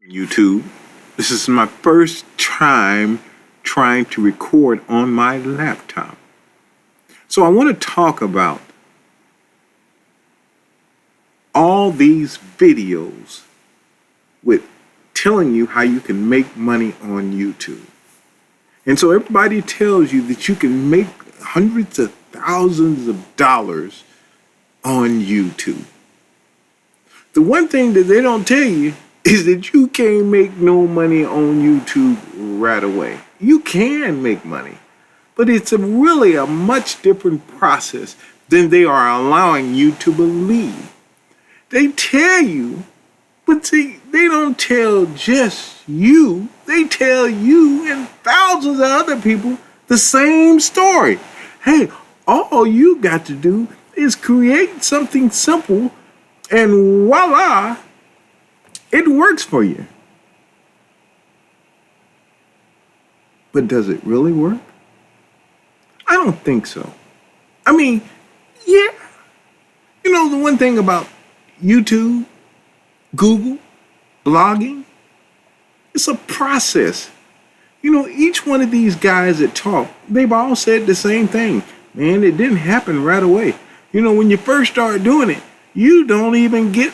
YouTube. This is my first time trying to record on my laptop. So I want to talk about all these videos with telling you how you can make money on YouTube. And so everybody tells you that you can make hundreds of thousands of dollars on YouTube. The one thing that they don't tell you is that you can't make no money on YouTube right away. You can make money, but it's really a much different process than they are allowing you to believe. They tell you, but see, they don't tell just you. They tell you and thousands of other people the same story. Hey, all you got to do is create something simple and voila, it works for you. But does it really work? I don't think so. I mean, yeah. You know, the one thing about YouTube, Google, blogging, it's a process. You know, each one of these guys that talk, they've all said the same thing. Man, it didn't happen right away. You know, when you first start doing it, you don't even get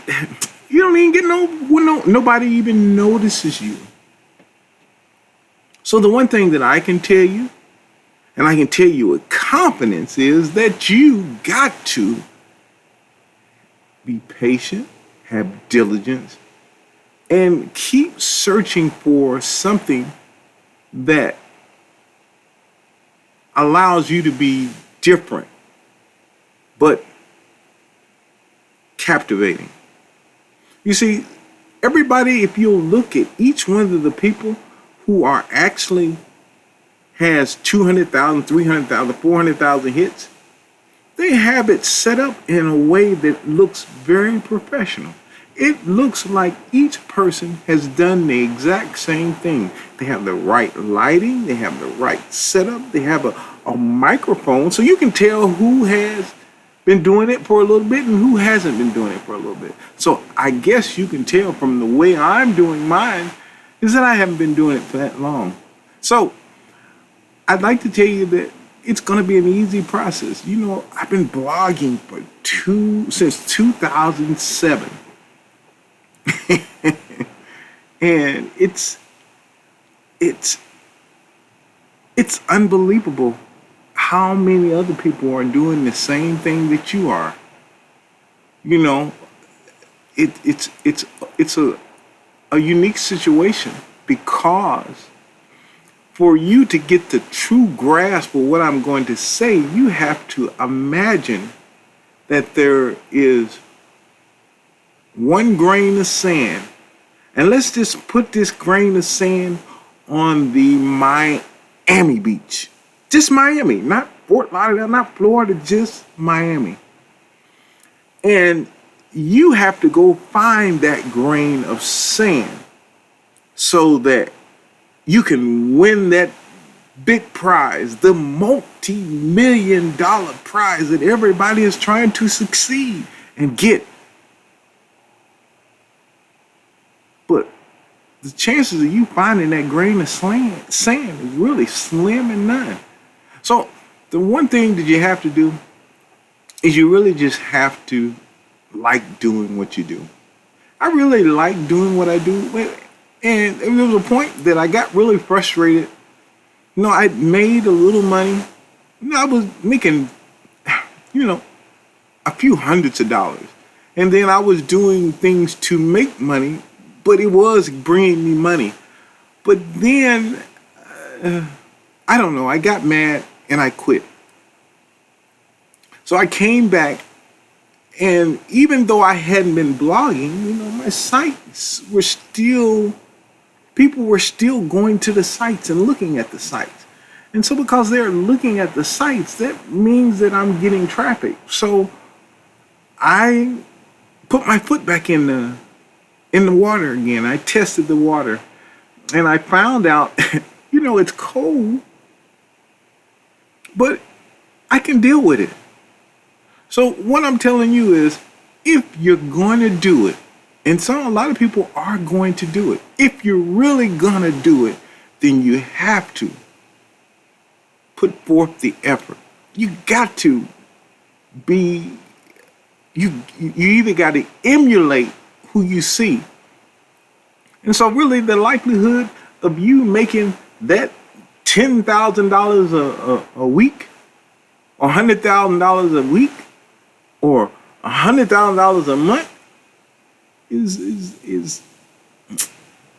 nobody even notices you. So the one thing that I can tell you, and I can tell you with confidence, is that you got to be patient, have diligence, and keep searching for something that allows you to be different, but captivating. You see, everybody, if you'll look at each one of the people who are actually has 200,000, 300,000, 400,000 hits, they have it set up in a way that looks very professional. It looks like each person has done the exact same thing. They have the right lighting, they have the right setup, they have a microphone, so you can tell who has been doing it for a little bit and who hasn't been doing it for a little bit. So I guess you can tell from the way I'm doing mine is that I haven't been doing it for that long. So I'd like to tell you that it's going to be an easy process. You know, I've been blogging since 2007. And it's unbelievable how many other people are doing the same thing that you are. You know, it's a unique situation, because for you to get the true grasp of what I'm going to say, you have to imagine that there is one grain of sand. And let's just put this grain of sand on the Miami beach. Just Miami, not Fort Lauderdale, not Florida, just Miami. And you have to go find that grain of sand so that you can win that big prize, the multi-million-dollar prize that everybody is trying to succeed and get. But the chances of you finding that grain of sand is really slim and none. So the one thing that you have to do is you really just have to like doing what you do. I really like doing what I do. And there was a point that I got really frustrated. You know, I made a little money. You know, I was making, a few hundreds of dollars. And then I was doing things to make money, but it was bringing me money. But then, I don't know, I got mad and I quit. So I came back, and even though I hadn't been blogging, you know, my sites were still, people were still going to the sites and looking at the sites. And so because they're looking at the sites, that means that I'm getting traffic. So I put my foot back in the water again. I tested the water, and I found out, it's cold, but I can deal with it. So what I'm telling you is, if you're going to do it, And so a lot of people are going to do it. If you're really going to do it, then you have to put forth the effort. You got to be, you either got to emulate who you see. And so really the likelihood of you making that $10,000 a week, or $100,000 a week, or $100,000 a month is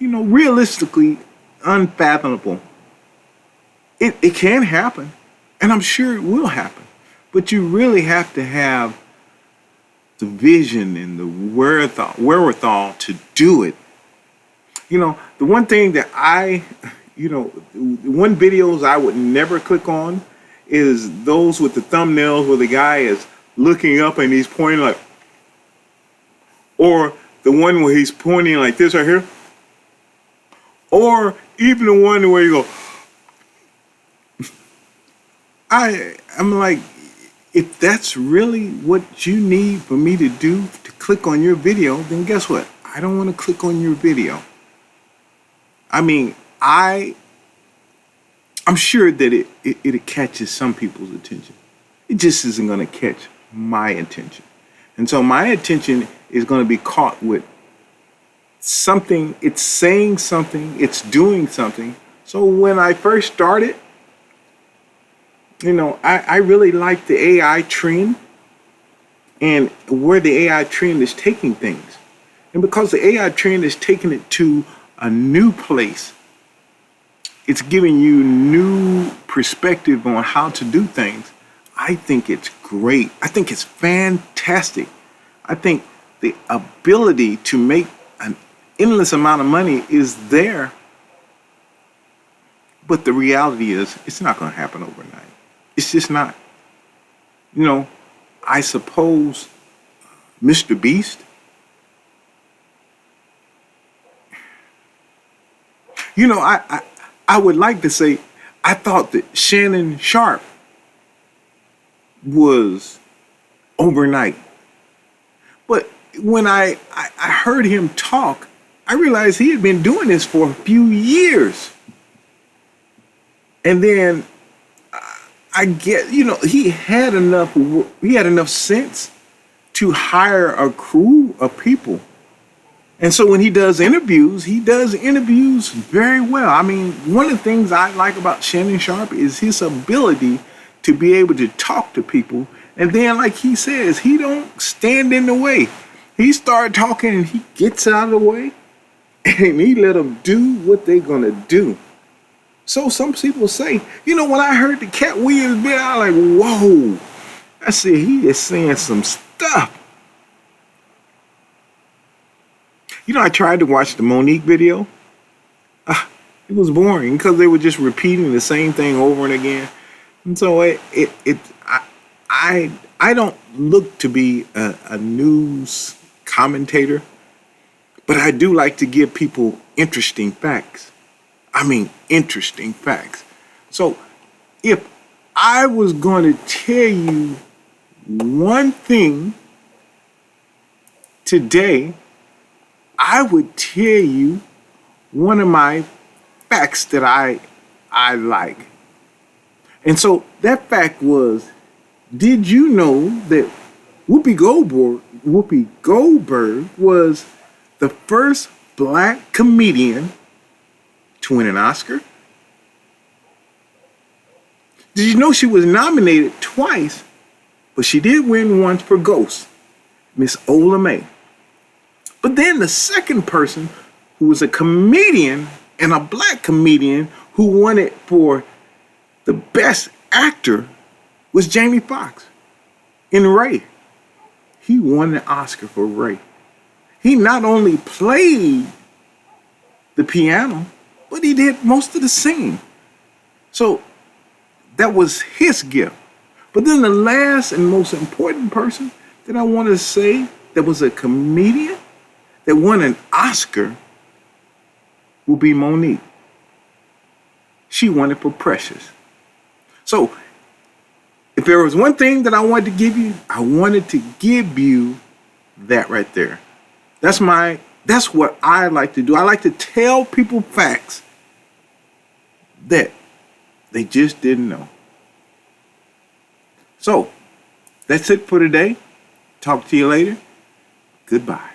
realistically unfathomable. It can happen, and I'm sure it will happen, but you really have to have the vision and the wherewithal to do it. The one thing that the one videos I would never click on is those with the thumbnails where the guy is looking up and he's pointing like, or the one where he's pointing like this right here, or even the one where you go, I'm like, if that's really what you need for me to do to click on your video, then guess what? I don't want to click on your video. I mean, I'm sure that it catches some people's attention. It just isn't going to catch my attention. And so my attention is going to be caught with something, it's saying something, it's doing something. So when I first started, I really like the AI trend and where the AI trend is taking things. And because the AI trend is taking it to a new place, it's giving you new perspective on how to do things. I think it's great. I think it's fantastic. I think the ability to make an endless amount of money is there. But the reality is, it's not going to happen overnight. It's just not. I suppose Mr. Beast, I would like to say I thought that Shannon Sharp was overnight. But when I heard him talk, I realized he had been doing this for a few years. And then I get, he had enough sense to hire a crew of people. And so when he does interviews very well. I mean, one of the things I like about Shannon Sharp is his ability to be able to talk to people. And then, like he says, he don't stand in the way. He started talking and he gets out of the way and he let them do what they're going to do. So some people say, when I heard the Cat Williams bit, I was like, whoa. I said, he is saying some stuff. I tried to watch the Monique video. It was boring because they were just repeating the same thing over and again. And so I don't look to be a news commentator, but I do like to give people interesting facts. I mean, interesting facts. So if I was going to tell you one thing today, I would tell you one of my facts that I like. And so that fact was, did you know that Whoopi Goldberg was the first black comedian to win an Oscar? Did you know she was nominated twice, but she did win once for Ghost, Miss Ola Mae? But then the second person who was a comedian and a black comedian who won it for the best actor was Jamie Foxx in Ray. He won the Oscar for Ray. He not only played the piano, but he did most of the singing. So that was his gift. But then the last and most important person that I want to say that was a comedian that won an Oscar will be Monique. She won it for Precious. So if there was one thing that I wanted to give you, I wanted to give you that right there. That's what I like to do. I like to tell people facts that they just didn't know. So, that's it for today. Talk to you later. Goodbye.